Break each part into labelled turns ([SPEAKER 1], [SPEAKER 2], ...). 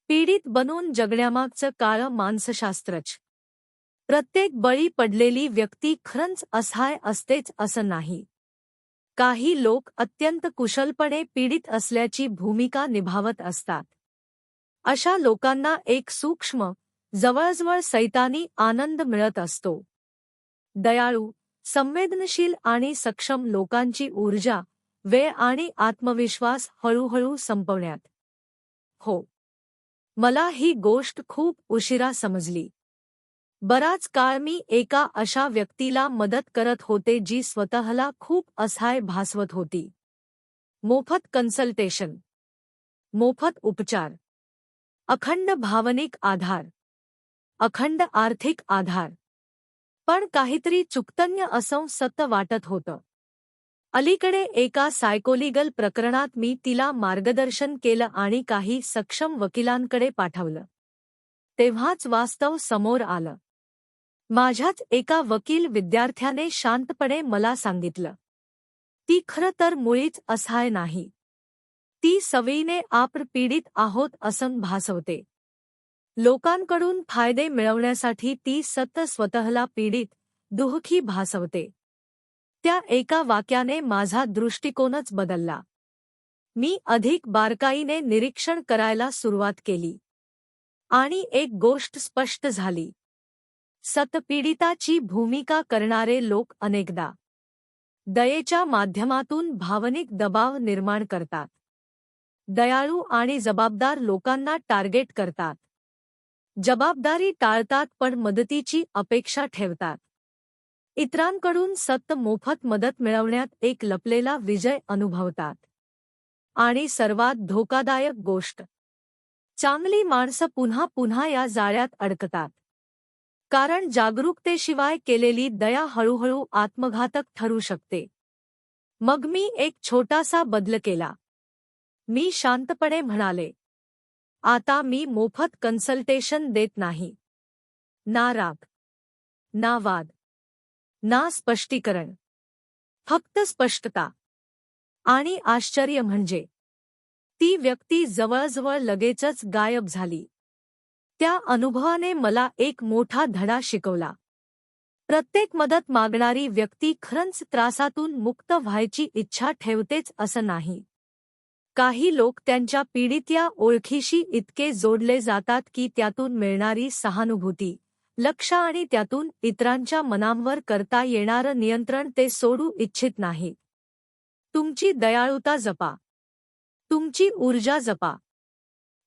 [SPEAKER 1] पीडित बनून जगण्यामागचं काळं मानसशास्त्रच. प्रत्येक बळी पडलेली व्यक्ती खरंच असहाय असतेच असं नाही. काही लोक अत्यंत कुशलपणे पीडित असल्याची भूमिका निभावत असतात. अशा लोकांना एक सूक्ष्म, जवळजवळ सैतानी आनंद मिळत असतो. दयाळू, संवेदनशील आणि सक्षम लोकांची ऊर्जा, वेळ आणि आत्मविश्वास हळूहळू संपवण्यात. हो, मला ही गोष्ट खूप उशिरा समजली. बराच काळ मी एका अशा व्यक्तीला मदत करत होते जी स्वतःला खूप असहाय भासवत होती. मोफत कन्सल्टेशन, मोफत उपचार, अखंड भावनिक आधार, अखंड आर्थिक आधार. पण काहीतरी चुकतन्य असं सत्य वाटत होतं. अलीकडे एका सायकोलीगल प्रकरणात मी तिला मार्गदर्शन केलं आणि काही सक्षम वकिलांकडे पाठवलं. तेव्हाच वास्तव समोर आलं. माझ्याच एका वकील विद्यार्थ्याने शांतपणे मला सांगितलं, ती खरं तर मुळीच असहाय नाही. ती सवयीने पीडित आहोत असं भासवते. लोकांकडून फायदे मिळवण्यासाठी ती स्वतःला पीडित, दुःखी भासवते. त्या एका वाक्याने माझा दृष्टिकोनच बदलला. मी अधिक बारकाईने निरीक्षण करायला सुरुवात केली. आणि एक गोष्ट स्पष्ट झाली. सतपीडिताची भूमिका करणारे लोक अनेकदा दयेच्या माध्यमातून भावनिक दबाव निर्माण करतात. दयाळू आणि जबाबदार लोकांना टार्गेट करतात. जबाबदारी टाळतात पण मदतीची अपेक्षा ठेवतात. इतरांकडून मोफत मदत मिळवण्यात एक लपलेला विजय अनुभवतात. आणि सर्वात धोकादायक गोष्ट, चांगली माणसं पुन्हा पुन्हा या जाळ्यात अडकतात. कारण जागरूकतेशिवाय केलेली दया हळूहळू आत्मघातक ठरू शकते. मग मी एक छोटासा बदल केला. मी शांतपणे म्हणाले, आता मी मोफत कन्सल्टेशन देत नाही. ना राग, ना वाद, ना स्पष्टीकरण, फक्त स्पष्टता. आणि आश्चर्य म्हणजे ती व्यक्ती जवळजवळ लगेचच गायब झाली. त्या अनुभवाने मला एक मोठा धडा शिकवला. प्रत्येक मदत मागणारी व्यक्ती खरंच त्रासातून मुक्त व्हायची इच्छा ठेवतेच असं नाही. काही लोक त्यांच्या पीडित या ओळखीशी इतके जोडले जातात की त्यातून मिळणारी सहानुभूती, लक्ष आणि त्यातून इतरांच्या मनांवर करता येणारं नियंत्रण ते सोडू इच्छित नाहीत. तुमची दयाळुता जपा. तुमची ऊर्जा जपा.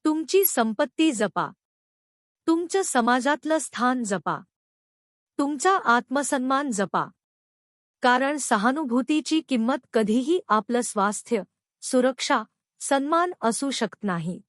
[SPEAKER 1] तुमची संपत्ती जपा. तुमचं समाजातलं स्थान जपा. तुमचा आत्मसन्मान जपा. कारण सहानुभूतीची किंमत कधीही आपलं स्वास्थ्य, सुरक्षा, सन्मान असू शकत नाही.